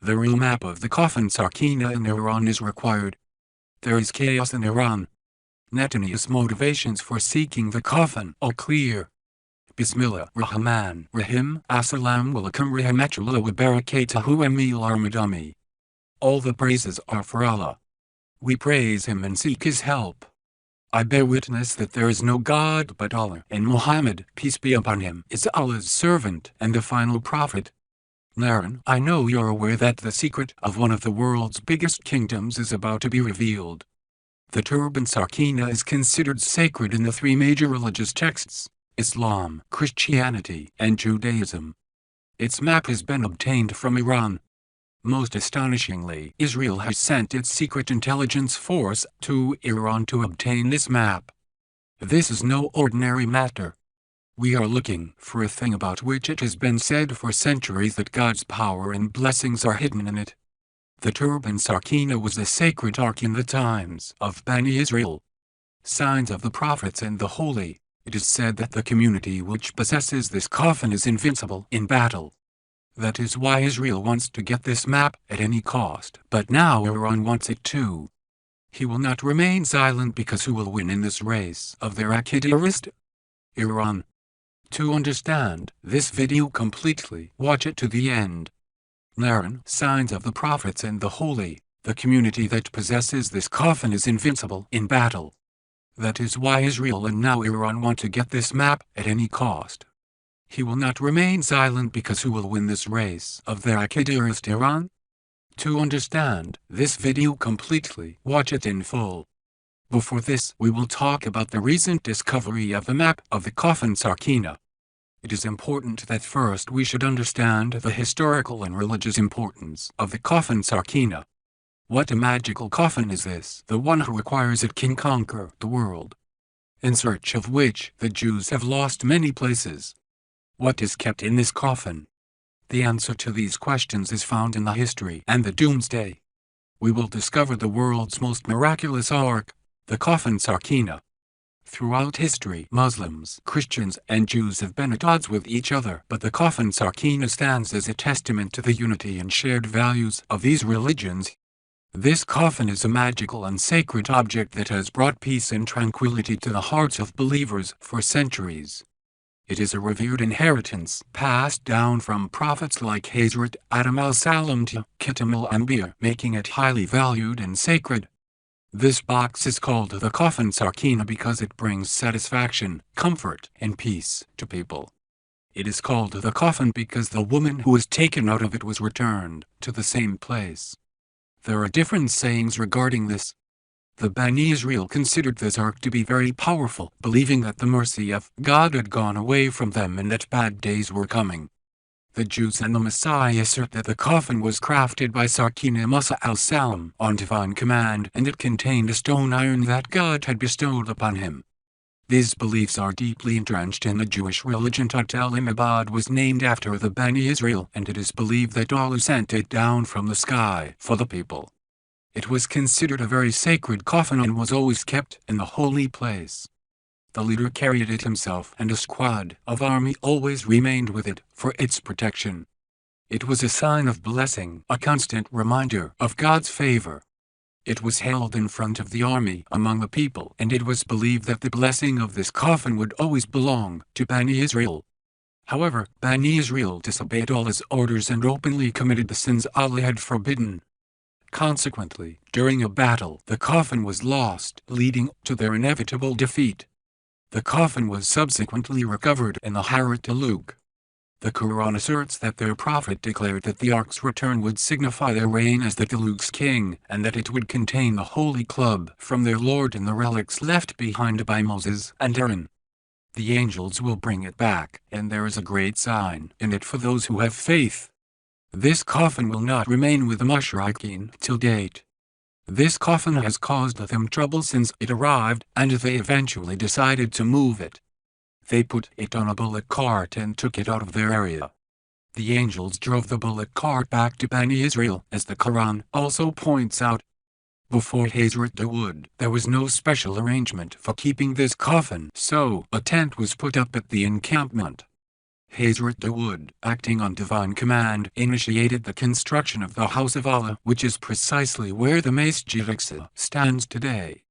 The real map of the Tabut-e-Sakina in Iran is required. There is chaos in Iran. Netanyahu's motivations for seeking the coffin are clear. Bismillah Rahman Rahim Assalamu alaikum rahmatullahi wa barakatuhu Emil Armadami. All the praises are for Allah. We praise Him and seek His help. I bear witness that there is no God but Allah, and Muhammad, peace be upon him, is Allah's servant and the final prophet. Naren, I know you're aware that the secret of one of the world's biggest kingdoms is about to be revealed. The Tabut-e-Sakina is considered sacred in the three major religious texts: Islam, Christianity, and Judaism. Its map has been obtained from Iran. Most astonishingly, Israel has sent its secret intelligence force to Iran to obtain this map. This is no ordinary matter. We are looking for a thing about which it has been said for centuries that God's power and blessings are hidden in it. The Tabut-e-Sakina was a sacred ark in the times of Bani Israel. Signs of the prophets and the holy, it is said that the community which possesses this coffin is invincible in battle. That is why Israel wants to get this map at any cost, but now Iran wants it too. He will not remain silent, because who will win in this race of their Akhidirist? Iran. To understand this video completely, watch it to the end. Naren, signs of the prophets and the holy, the community that possesses this coffin is invincible in battle. That is why Israel and now Iran want to get this map at any cost. He will not remain silent, because who will win this race of their Akhidirist Iran? To understand this video completely, watch it in full. Before this, we will talk about the recent discovery of the map of the Tabut-e-Sakina. It is important that first we should understand the historical and religious importance of the Tabut-e-Sakina. What a magical coffin is this! The one who acquires it can conquer the world, in search of which the Jews have lost many places. What is kept in this coffin? The answer to these questions is found in the history and the doomsday. We will discover the world's most miraculous ark, the Tabut-e-Sakina. Throughout history, Muslims, Christians, and Jews have been at odds with each other, but the Tabut-e-Sakina stands as a testament to the unity and shared values of these religions. This coffin is a magical and sacred object that has brought peace and tranquility to the hearts of believers for centuries. It is a revered inheritance, passed down from prophets like Hazrat Adam al-Salam to Khatam al-Anbiya, making it highly valued and sacred. This box is called the Tabut-e-Sakina because it brings satisfaction, comfort, and peace to people. It is called the coffin because the woman who was taken out of it was returned to the same place. There are different sayings regarding this. The Bani Israel considered this ark to be very powerful, believing that the mercy of God had gone away from them and that bad days were coming. The Jews and the Messiah assert that the coffin was crafted by Sakina Musa al-Salam on divine command, and it contained a stone iron that God had bestowed upon him. These beliefs are deeply entrenched in the Jewish religion. Tabut-el-Imabad was named after the Bani Israel, and it is believed that Allah sent it down from the sky for the people. It was considered a very sacred coffin and was always kept in the holy place. The leader carried it himself, and a squad of army always remained with it for its protection. It was a sign of blessing, a constant reminder of God's favor. It was held in front of the army among the people, and it was believed that the blessing of this coffin would always belong to Bani Israel. However, Bani Israel disobeyed Allah's orders and openly committed the sins Allah had forbidden. Consequently, during a battle, the coffin was lost, leading to their inevitable defeat. The coffin was subsequently recovered in the Harat Taluk. The Quran asserts that their prophet declared that the ark's return would signify their reign as the Taluk's king, and that it would contain the holy club from their Lord and the relics left behind by Moses and Aaron. The angels will bring it back, and there is a great sign in it for those who have faith. This coffin will not remain with the Mushrikeen till date. This coffin has caused them trouble since it arrived, and they eventually decided to move it. They put it on a bullock cart and took it out of their area. The angels drove the bullock cart back to Bani Israel, as the Quran also points out. Before Hazrat Dawood, there was no special arrangement for keeping this coffin, so a tent was put up at the encampment. Hazrat Dawood, acting on divine command, initiated the construction of the House of Allah, which is precisely where the Masjid Aqsa stands today.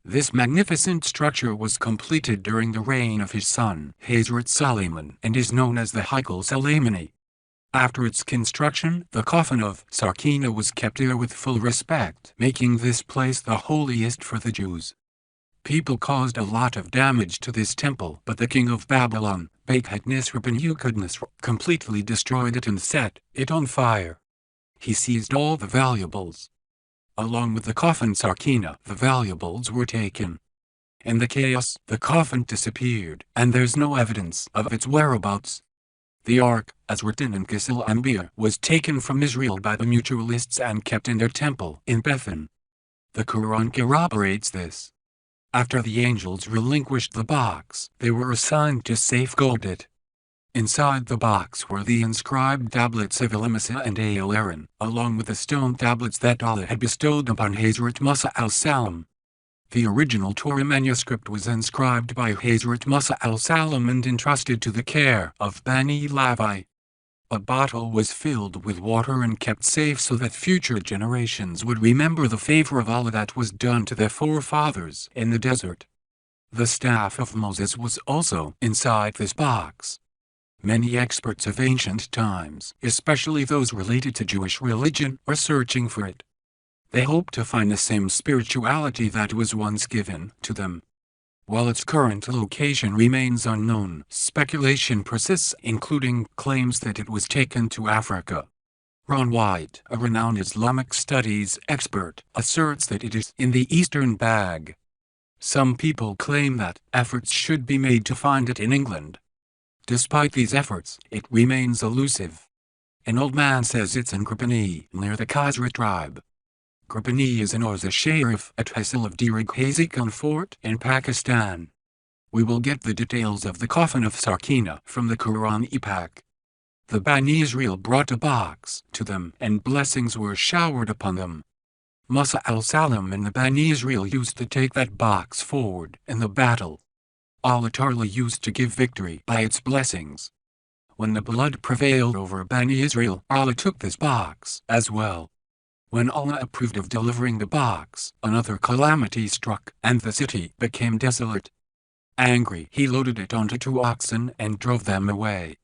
This magnificent structure was completed during the reign of his son, Hazrat Suleiman, and is known as the Haikal Sulaimani. After its construction, the coffin of Sakina was kept here with full respect, making this place the holiest for the Jews. People caused a lot of damage to this temple, but the king of Babylon, Baqadnasr bin Uqadnasr, completely destroyed it and set it on fire. He seized all the valuables. Along with the coffin Sakina, the valuables were taken. In the chaos, the coffin disappeared, and there's no evidence of its whereabouts. The Ark, as written in Qisal Anbiya, was taken from Israel by the mutualists and kept in their temple in Bethan. The Quran corroborates this. After the angels relinquished the box, they were assigned to safeguard it. Inside the box were the inscribed tablets of Musa and Aaron, along with the stone tablets that Allah had bestowed upon Hazrat Musa al-Salam. The original Torah manuscript was inscribed by Hazrat Musa al-Salam and entrusted to the care of Bani Levi. A bottle was filled with water and kept safe so that future generations would remember the favor of Allah that was done to their forefathers in the desert. The staff of Moses was also inside this box. Many experts of ancient times, especially those related to Jewish religion, are searching for it. They hope to find the same spirituality that was once given to them. While its current location remains unknown, speculation persists, including claims that it was taken to Africa. Ron White, a renowned Islamic studies expert, asserts that it is in the Eastern Bag. Some people claim that efforts should be made to find it in England. Despite these efforts, it remains elusive. An old man says it's in Grabani, near the Khazra tribe. Grabani is in Orza Sharif, a tehsil of Dera Ghazi Khan Fort in Pakistan. We will get the details of the coffin of Sakina from the Quran epic. The Bani Israel brought a box to them, and blessings were showered upon them. Musa al-Salam and the Bani Israel used to take that box forward in the battle. Allah Ta'ala used to give victory by its blessings. When the blood prevailed over Bani Israel, Allah took this box as well. When Allah approved of delivering the box, another calamity struck, and the city became desolate. Angry, he loaded it onto 2 oxen and drove them away.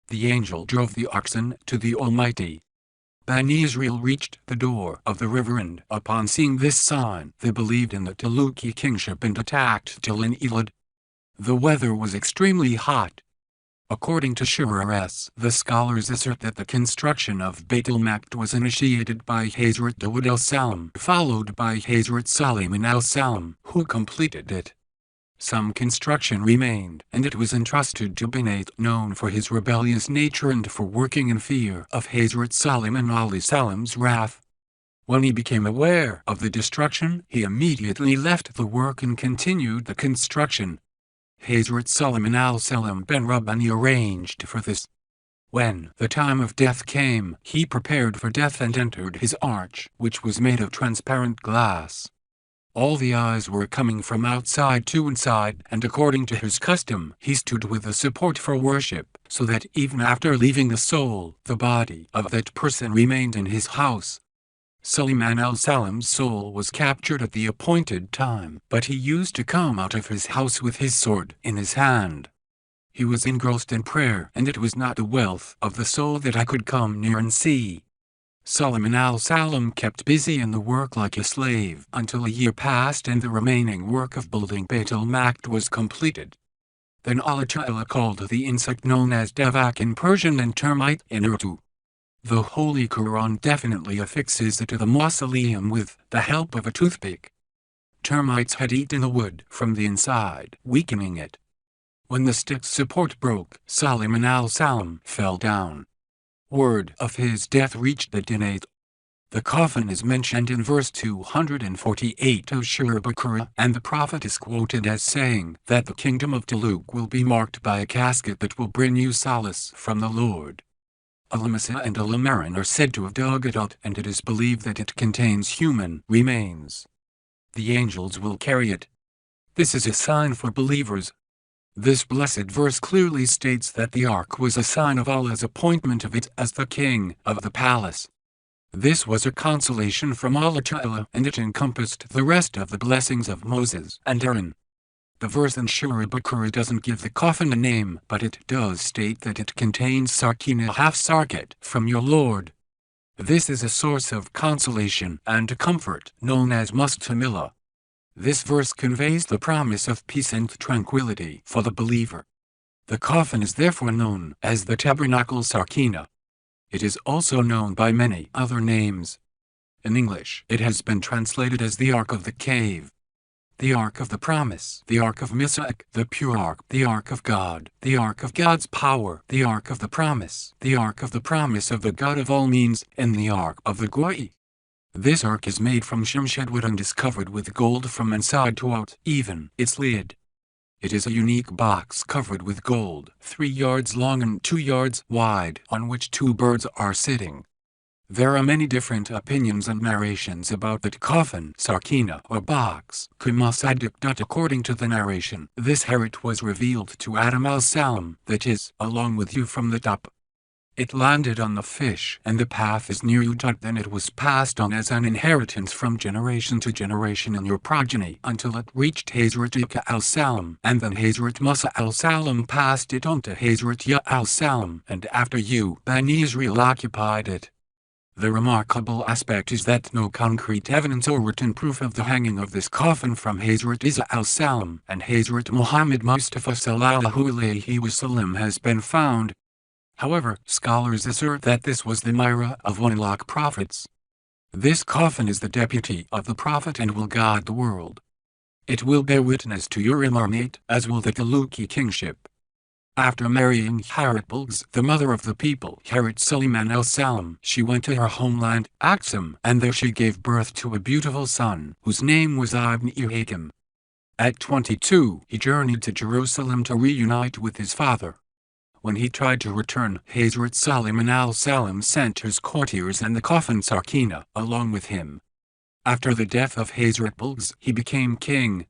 The angel drove the oxen to the Almighty. Bani Israel reached the door of the river, and upon seeing this sign, they believed in the Taluki kingship and attacked Tilin Elad. The weather was extremely hot. According to Shura, the scholars assert that the construction of Beit al-Maqdis was initiated by Hazrat Dawood al-Salam, followed by Hazrat Suleiman al-Salam, who completed it. Some construction remained, and it was entrusted to Binayt, known for his rebellious nature and for working in fear of Hazrat Suleiman al-Salam's wrath. When he became aware of the destruction, he immediately left the work and continued the construction. Hazrat Suleiman al-Salam ben Rabbani arranged for this. When the time of death came, he prepared for death and entered his arch, which was made of transparent glass. All the eyes were coming from outside to inside, and according to his custom, he stood with the support for worship, so that even after leaving the soul, the body of that person remained in his house. Suleiman al-Salam's soul was captured at the appointed time, but he used to come out of his house with his sword in his hand. He was engrossed in prayer, and it was not the wealth of the soul that I could come near and see. Suleiman al-Salam kept busy in the work like a slave until a year passed and the remaining work of building Beit al-Maqdis was completed. Then Allah Ta'ala called the insect known as davak in Persian and termite in Urdu. The Holy Quran definitely affixes it to the mausoleum with the help of a toothpick. Termites had eaten the wood from the inside, weakening it. When the stick's support broke, Suleiman al-Salam fell down. Word of his death reached the Dinayt. The coffin is mentioned in verse 248 of Surah Baqarah, and the Prophet is quoted as saying that the kingdom of Taluk will be marked by a casket that will bring you solace from the Lord. Musa and Aaron are said to have dug it out, and it is believed that it contains human remains. The angels will carry it. This is a sign for believers. This blessed verse clearly states that the ark was a sign of Allah's appointment of it as the king of the palace. This was a consolation from Allah Ta'ala, and it encompassed the rest of the blessings of Moses and Aaron. The verse in Surah Baqarah doesn't give the coffin a name, but it does state that it contains Sakina, half Sarkat, from your Lord. This is a source of consolation and comfort, known as Mustamila. This verse conveys the promise of peace and tranquility for the believer. The coffin is therefore known as the Tabut-e-Sakina. It is also known by many other names. In English, it has been translated as the Ark of the Cave, the Ark of the Promise, the Ark of Misak, the Pure Ark, the Ark of God, the Ark of God's Power, the Ark of the Promise, the Ark of the Promise of the God of all means, and the Ark of the Goi. This ark is made from Shamshed wood and is covered with gold from inside to out, even its lid. It is a unique box covered with gold, 3 yards long and 2 yards wide, on which 2 birds are sitting. There are many different opinions and narrations about that coffin, Sakina, or box, According to the narration, this herit was revealed to Adam al-Salam, that is, along with you from the top. It landed on the fish, and the path is near you. Then it was passed on as an inheritance from generation to generation in your progeny until it reached Hazrat Isa al-Salam, and then Hazrat Musa al-Salam passed it on to Hazrat Ya al-Salam, and after you, Bani Israel occupied it. The remarkable aspect is that no concrete evidence or written proof of the hanging of this coffin from Hazrat Isa al-Salam and Hazrat Muhammad Mustafa sallallahu alayhi wasallam has been found. However, scholars assert that this was the Mira of one lakh prophets. This coffin is the deputy of the Prophet and will guide the world. It will bear witness to your imamate, as will the Taluki kingship. After marrying Harat Bilqis, the mother of the people, Harat Suleiman al-Salam, she went to her homeland, Aksum, and there she gave birth to a beautiful son, whose name was Ibn Hakim. At 22, he journeyed to Jerusalem to reunite with his father. When he tried to return, Hazrat Suleiman al-Salam sent his courtiers and the coffin Sakina along with him. After the death of Hazrat Bilqis, he became king.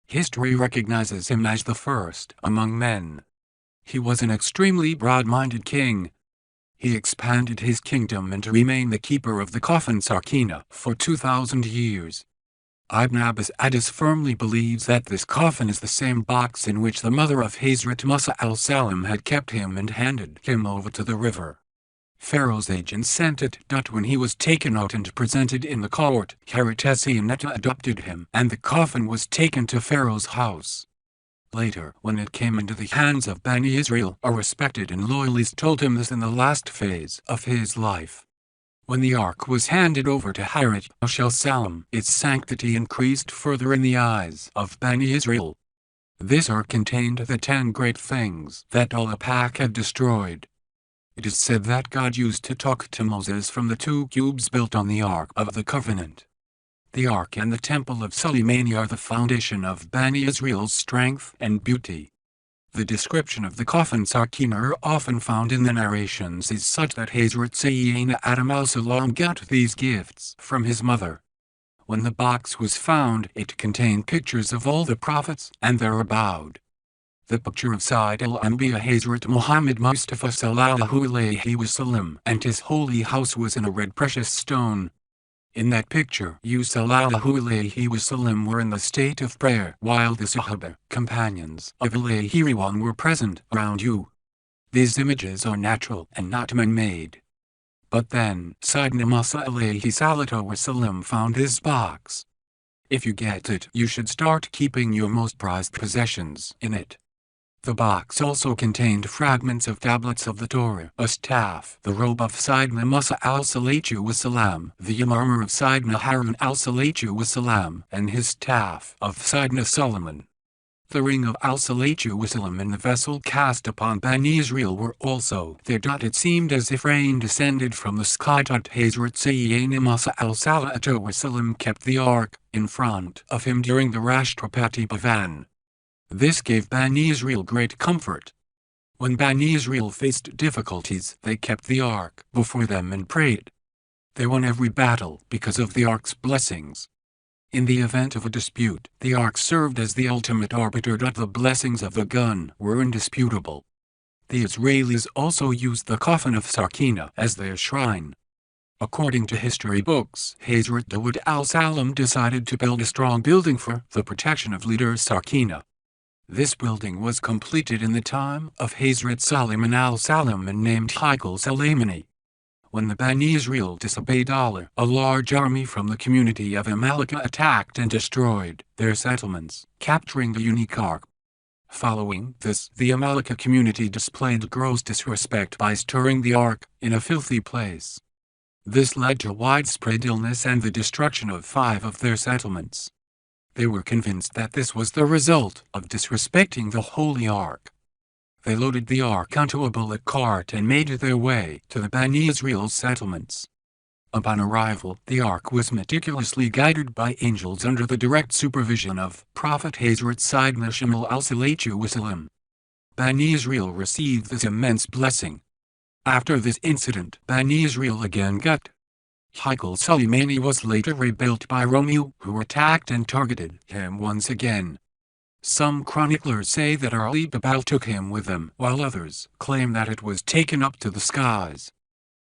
History recognizes him as the first among men. He was an extremely broad-minded king. He expanded his kingdom and remained the keeper of the coffin Sakina for 2,000 years. Ibn Abbas Addis firmly believes that this coffin is the same box in which the mother of Hazrat Musa al-Salam had kept him and handed him over to the river. Pharaoh's agent sent it. When he was taken out and presented in the court, Harat-e-Sakina adopted him, and the coffin was taken to Pharaoh's house. Later, when it came into the hands of Bani Israel, a respected and loyalist told him this in the last phase of his life. When the ark was handed over to Harat al-Salam, its sanctity increased further in the eyes of Bani Israel. This ark contained the 10 great things that Allah Pak had destroyed. It is said that God used to talk to Moses from the 2 cubes built on the Ark of the Covenant. The Ark and the Temple of Suleimani are the foundation of Bani Israel's strength and beauty. The description of the coffin Sakina are often found in the narrations is such that Hazrat Sayyidina Adam al-Salam got these gifts from his mother. When the box was found, it contained pictures of all the prophets and their abode. The picture of Sayyid al-Anbiya Hazrat Muhammad Mustafa sallallahu alayhi wasallam and his holy house was in a red precious stone. In that picture, you sallallahu alayhi wasallam were in the state of prayer, while the Sahaba, companions of Alayhi were present around you. These images are natural and not man-made. But then, Sayyidina Musa alayhi salatu wasallam found this box. If you get it, you should start keeping your most prized possessions in it. The box also contained fragments of tablets of the Torah, a staff, the robe of Sayyidina Musa al-Salatu wasalam, the armor of Sayyidina Harun al-Salatu wasalam, and his staff of Sayyidina Solomon. The ring of al-Salatu wasalam and the vessel cast upon Bani Israel were also there. It seemed as if rain descended from the sky. Hazrat Sayyidina Musa al-Salatu wasalam kept the ark in front of him during the Rashtrapati Bhavan. This gave Bani Israel great comfort. When Bani Israel faced difficulties, they kept the ark before them and prayed. They won every battle because of the ark's blessings. In the event of a dispute, the Ark served as the ultimate arbiter. The blessings of the gun were indisputable. The Israelis also used the coffin of Sakina as their shrine. According to history books, Hazrat Dawood al-Salam decided to build a strong building for the protection of leader Sakina. This building was completed in the time of Hazrat Sulaiman al-Salam and named Haikal Sulaimani. When the Bani Israel disobeyed Allah, a large army from the community of Amalekah attacked and destroyed their settlements, capturing the unique Ark. Following this, the Amalekah community displayed gross disrespect by storing the Ark in a filthy place. This led to widespread illness and the destruction of 5 of their settlements. They were convinced that this was the result of disrespecting the Holy Ark. They loaded the Ark onto a bullock cart and made their way to the Bani Israel's settlements. Upon arrival, the Ark was meticulously guided by angels under the direct supervision of Prophet Hazrat Sayyidina Shamal al-Salatu Wasalam. Bani Israel received this immense blessing. After this incident, Bani Israel again got. Haikal Sulaimani was later rebuilt by Romeo, who attacked and targeted him once again. Some chroniclers say that Ali Babal took him with him, while others claim that it was taken up to the skies.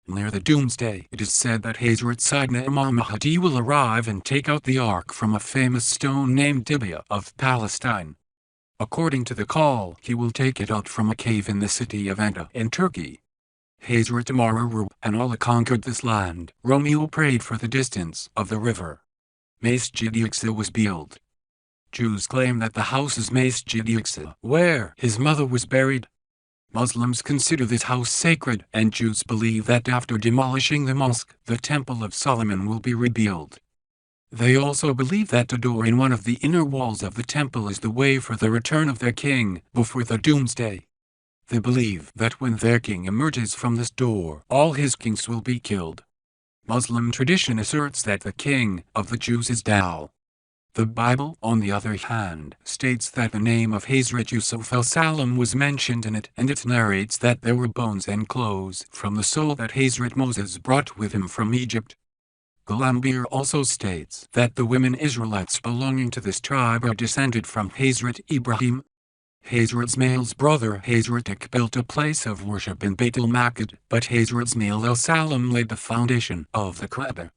Near the doomsday, it is said that Hazrat Sayyidina Imam Mahdi will arrive and take out the Ark from a famous stone named Dibya of Palestine. According to the call, he will take it out from a cave in the city of Anta in Turkey. Hazrat Amar and Allah conquered this land. Romeo prayed for the distance of the river. Masjid Aqsa was built. Jews claim that the house is Masjid Aqsa, where his mother was buried. Muslims consider this house sacred, and Jews believe that after demolishing the mosque, the Temple of Solomon will be rebuilt. They also believe that the door in one of the inner walls of the temple is the way for the return of their king before the doomsday. They believe that when their king emerges from this door, all his kings will be killed. Muslim tradition asserts that the king of the Jews is Dal. The Bible, on the other hand, states that the name of Hazrat Yusuf al-Salam was mentioned in it, and it narrates that there were bones and clothes from the soul that Hazrat Moses brought with him from Egypt. Galambir also states that the women Israelites belonging to this tribe are descended from Hazrat Ibrahim. Hazrat Ismail's brother Hazrat Ik built a place of worship in Beit al-Maqdis, but Hazrat Ismail al-Salam laid the foundation of the Kaaba.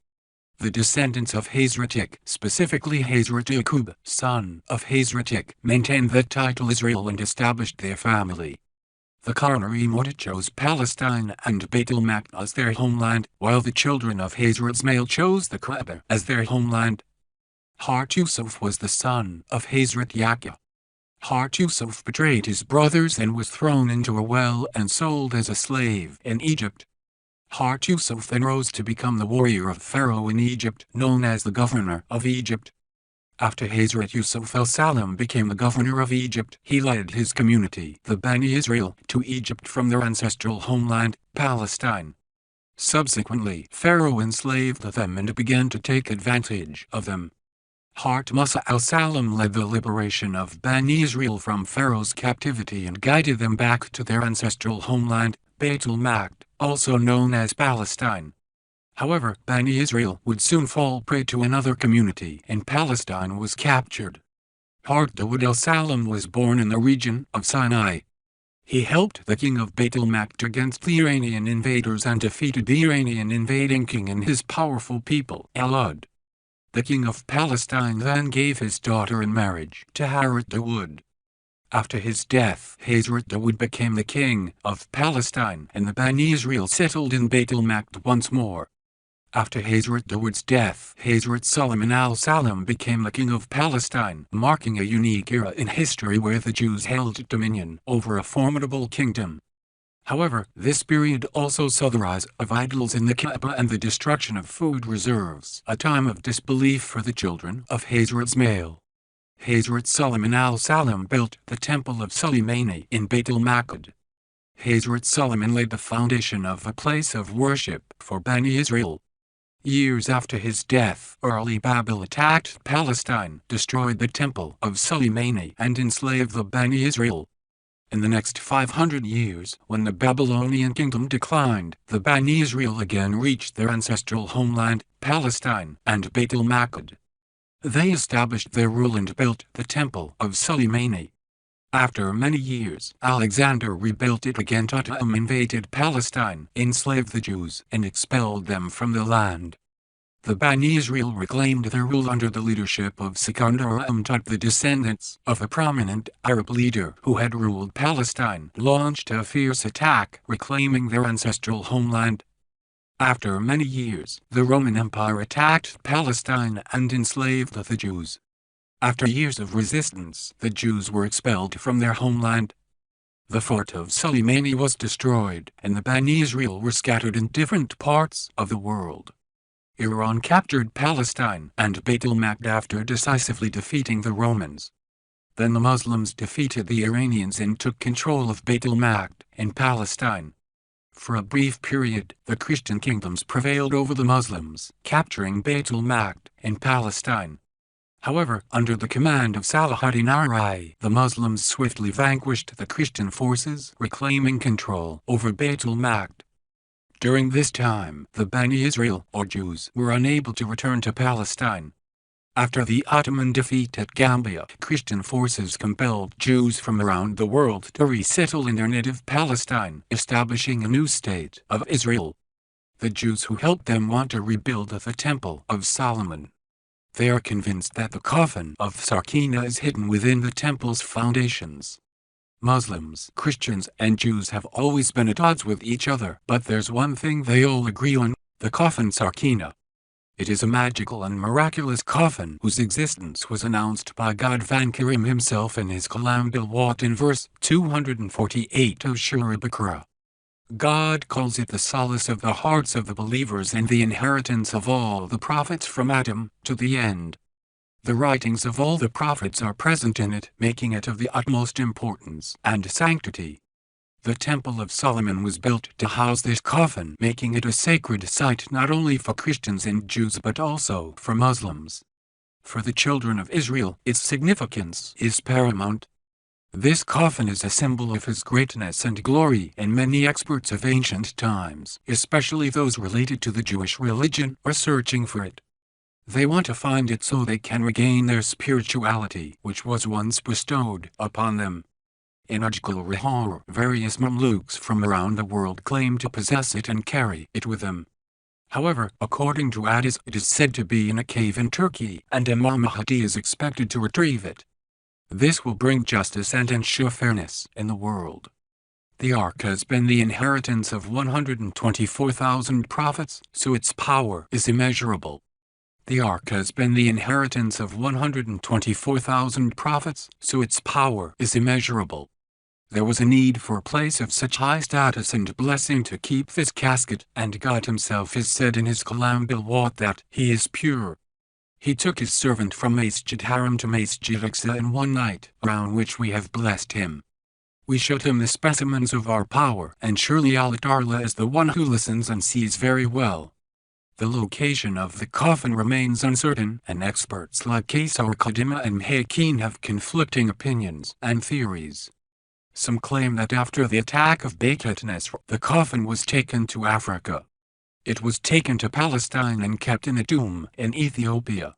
The descendants of Hazrat Ik, specifically Hazrat Yaqub, son of Hazrat Ik, maintained the title Israel and established their family. The Qarni Murtad chose Palestine and Beit al-Maqdis as their homeland, while the children of Hazrat Ismail chose the Kaaba as their homeland. Hazrat Yusuf was the son of Hazrat Yahya. Hazrat Yusuf betrayed his brothers and was thrown into a well and sold as a slave in Egypt. Hazrat Yusuf then rose to become the warrior of Pharaoh in Egypt, known as the governor of Egypt. After Hazrat Yusuf al-Salam became the governor of Egypt, he led his community, the Bani Israel, to Egypt from their ancestral homeland, Palestine. Subsequently, Pharaoh enslaved them and began to take advantage of them. Hazrat Musa al-Salam led the liberation of Bani Israel from Pharaoh's captivity and guided them back to their ancestral homeland, Beit al-Maqdis, also known as Palestine. However, Bani Israel would soon fall prey to another community and Palestine was captured. Hazrat Dawood al-Salam was born in the region of Sinai. He helped the king of Beit al-Maqdis against the Iranian invaders and defeated the Iranian invading king and his powerful people, Alud. The king of Palestine then gave his daughter in marriage to Hazrat Dawood. After his death, Hazrat Dawood became the king of Palestine and the Bani Israel settled in Beit al-Maqdis once more. After Hazrat Dawood's death, Hazrat Sulaiman al-Salam became the king of Palestine, marking a unique era in history where the Jews held dominion over a formidable kingdom. However, this period also saw the rise of idols in the Kaaba and the destruction of food reserves, a time of disbelief for the children of Hazrat Ismail. Hazrat Sulaiman al-Salam built the Temple of Sulaimani in Beit al-Maqdis. Hazrat Sulaiman laid the foundation of a place of worship for Bani Israel. Years after his death, Ali Babel attacked Palestine, destroyed the Temple of Sulaimani and enslaved the Bani Israel. In the next 500 years, when the Babylonian kingdom declined, the Bani Israel again reached their ancestral homeland, Palestine, and Beit al-Maqdis. They established their rule and built the Temple of Soleimani. After many years, Alexander rebuilt it again. Tut invaded Palestine, enslaved the Jews, and expelled them from the land. The Bani Israel reclaimed their rule under the leadership of Sikandar Tut. The descendants of a prominent Arab leader who had ruled Palestine launched a fierce attack, reclaiming their ancestral homeland. After many years, the Roman Empire attacked Palestine and enslaved the Jews. After years of resistance, the Jews were expelled from their homeland. The fort of Soleimani was destroyed, and the Bani Israel were scattered in different parts of the world. Iran captured Palestine and Beit el-Maqdis after decisively defeating the Romans. Then the Muslims defeated the Iranians and took control of Beit el-Maqdis in Palestine. For a brief period, the Christian kingdoms prevailed over the Muslims, capturing Beit el-Maqdis in Palestine. However, under the command of Salahuddin Ayyubi, the Muslims swiftly vanquished the Christian forces, reclaiming control over Beit el-Maqdis. During this time, the Bani Israel, or Jews, were unable to return to Palestine. After the Ottoman defeat at Gambia, Christian forces compelled Jews from around the world to resettle in their native Palestine, establishing a new state of Israel. The Jews who helped them want to rebuild the Temple of Solomon. They are convinced that the coffin of Sakina is hidden within the temple's foundations. Muslims, Christians, and Jews have always been at odds with each other, but there's one thing they all agree on: the coffin Sakina. It is a magical and miraculous coffin whose existence was announced by God Van Karim himself in his Kalam Bilwat in verse 248 of Surah Baqarah. God calls it the solace of the hearts of the believers and the inheritance of all the prophets from Adam to the end. The writings of all the prophets are present in it, making it of the utmost importance and sanctity. The Temple of Solomon was built to house this coffin, making it a sacred site not only for Christians and Jews but also for Muslims. For the children of Israel, its significance is paramount. This coffin is a symbol of his greatness and glory, and many experts of ancient times, especially those related to the Jewish religion, are searching for it. They want to find it so they can regain their spirituality, which was once bestowed upon them. In Ujgul-Rahar, various Mamluks from around the world claim to possess it and carry it with them. However, according to Addis, it is said to be in a cave in Turkey, and Imam Mahdi is expected to retrieve it. This will bring justice and ensure fairness in the world. The Ark has been the inheritance of 124,000 prophets, so its power is immeasurable. The Ark has been the inheritance of 124,000 prophets, so its power is immeasurable. There was a need for a place of such high status and blessing to keep this casket, and God himself has said in his Kalam Bilwat that he is pure. He took his servant from Masjid Haram to Masjid Aqsa in one night, around which we have blessed him. We showed him the specimens of our power, and surely Allah Ta'ala is the one who listens and sees very well. The location of the coffin remains uncertain, and experts like Qaisar Qadima and Hakim have conflicting opinions and theories. Some claim that after the attack of Beit Nasr, the coffin was taken to Africa. It was taken to Palestine and kept in Adum in Ethiopia.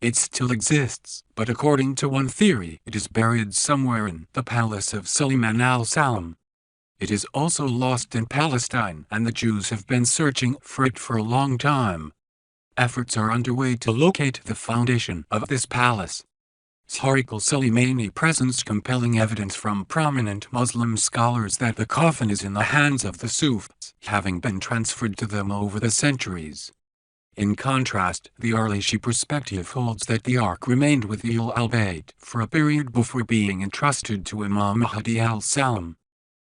It still exists, but according to one theory, it is buried somewhere in the palace of Suleiman al-Salam. It is also lost in Palestine, and the Jews have been searching for it for a long time. Efforts are underway to locate the foundation of this palace. Tariq al-Soleimani presents compelling evidence from prominent Muslim scholars that the coffin is in the hands of the Sufis, having been transferred to them over the centuries. In contrast, the Arlishi perspective holds that the Ark remained with al-Bayt for a period before being entrusted to Imam Mahdi al-Salam.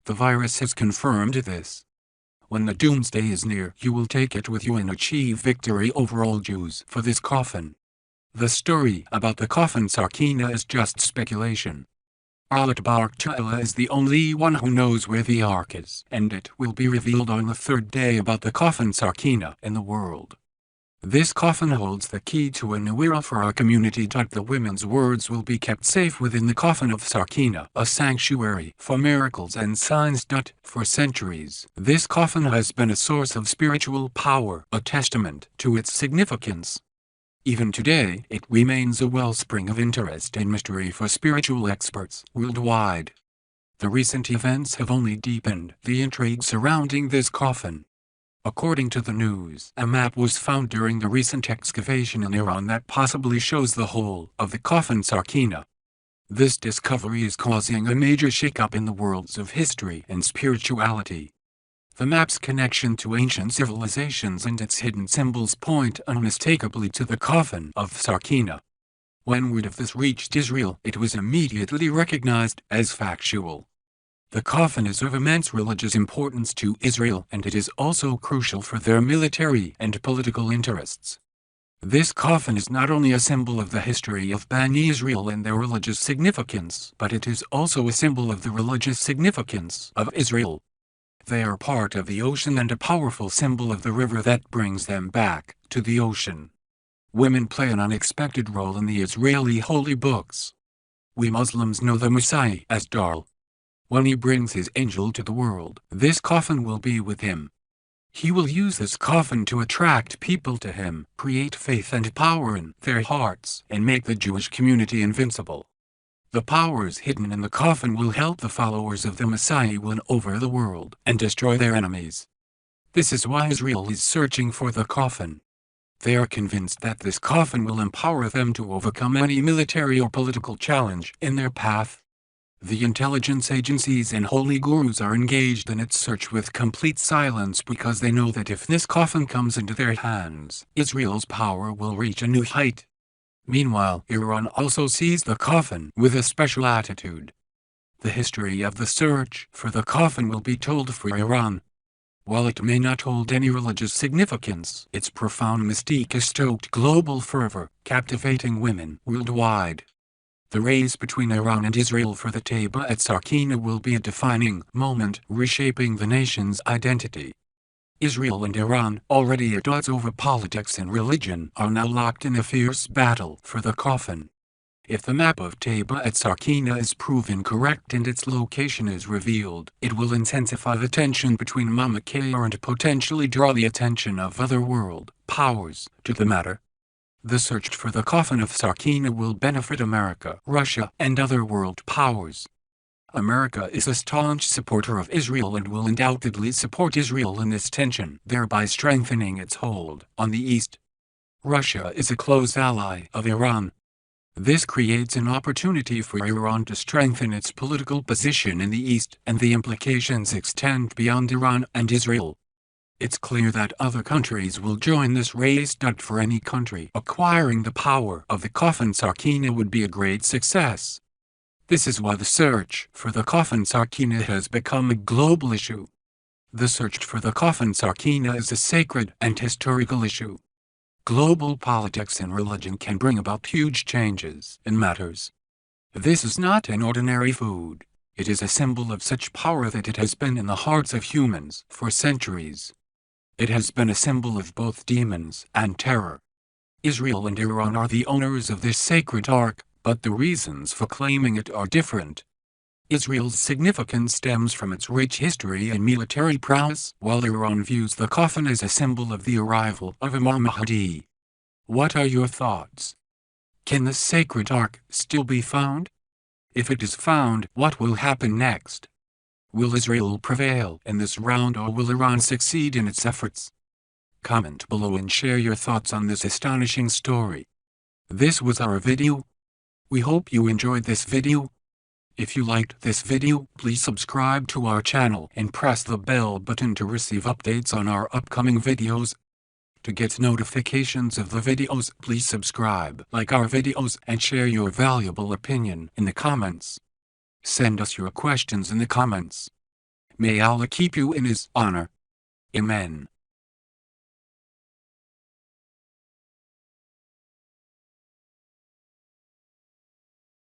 The virus has confirmed this. When the doomsday is near, you will take it with you and achieve victory over all Jews for this coffin. The story about the coffin Sakina is just speculation. Allah Ta'ala is the only one who knows where the Ark is, and it will be revealed on the third day about the coffin Sakina in the world. This coffin holds the key to a new era for our community. The women's words will be kept safe within the coffin of Sakina, a sanctuary for miracles and signs. For centuries, this coffin has been a source of spiritual power, a testament to its significance. Even today, it remains a wellspring of interest and mystery for spiritual experts worldwide. The recent events have only deepened the intrigue surrounding this coffin. According to the news, a map was found during the recent excavation in Iran that possibly shows the whole of the Tabut-e-Sakina. This discovery is causing a major shake-up in the worlds of history and spirituality. The map's connection to ancient civilizations and its hidden symbols point unmistakably to the coffin of Sakina. When word of this reached Israel, it was immediately recognized as factual. The coffin is of immense religious importance to Israel, and it is also crucial for their military and political interests. This coffin is not only a symbol of the history of Bani Israel and their religious significance, but it is also a symbol of the religious significance of Israel. They are part of the ocean and a powerful symbol of the river that brings them back to the ocean. Women play an unexpected role in the Israeli holy books. We Muslims know the Messiah as Dal. When he brings his angel to the world, this coffin will be with him. He will use this coffin to attract people to him, create faith and power in their hearts, and make the Jewish community invincible. The powers hidden in the coffin will help the followers of the Messiah win over the world and destroy their enemies. This is why Israel is searching for the coffin. They are convinced that this coffin will empower them to overcome any military or political challenge in their path. The intelligence agencies and holy gurus are engaged in its search with complete silence because they know that if this coffin comes into their hands, Israel's power will reach a new height. Meanwhile, Iran also sees the coffin with a special attitude. The history of the search for the coffin will be told for Iran. While it may not hold any religious significance, its profound mystique has stoked global fervor, captivating women worldwide. The race between Iran and Israel for the Tabut-e-Sakina will be a defining moment, reshaping the nation's identity. Israel and Iran, already at odds over politics and religion, are now locked in a fierce battle for the coffin. If the map of Tabut-e-Sakina is proven correct and its location is revealed, it will intensify the tension between Mamlakah and potentially draw the attention of other world powers to the matter. The search for the coffin of Sakina will benefit America, Russia, and other world powers. America is a staunch supporter of Israel and will undoubtedly support Israel in this tension, thereby strengthening its hold on the East. Russia is a close ally of Iran. This creates an opportunity for Iran to strengthen its political position in the East, and the implications extend beyond Iran and Israel. It's clear that other countries will join this race. For any country acquiring the power of the coffin Sakina would be a great success. This is why the search for the coffin Sakina has become a global issue. The search for the coffin Sakina is a sacred and historical issue. Global politics and religion can bring about huge changes in matters. This is not an ordinary food. It is a symbol of such power that it has been in the hearts of humans for centuries. It has been a symbol of both demons and terror. Israel and Iran are the owners of this sacred ark, but the reasons for claiming it are different. Israel's significance stems from its rich history and military prowess, while Iran views the coffin as a symbol of the arrival of Imam Mahdi. What are your thoughts? Can the sacred ark still be found? If it is found, what will happen next? Will Israel prevail in this round, or will Iran succeed in its efforts? Comment below and share your thoughts on this astonishing story. This was our video. We hope you enjoyed this video. If you liked this video, please subscribe to our channel and press the bell button to receive updates on our upcoming videos. To get notifications of the videos, please subscribe, like our videos, and share your valuable opinion in the comments. Send us your questions in the comments. May Allah keep you in His honor. Amen.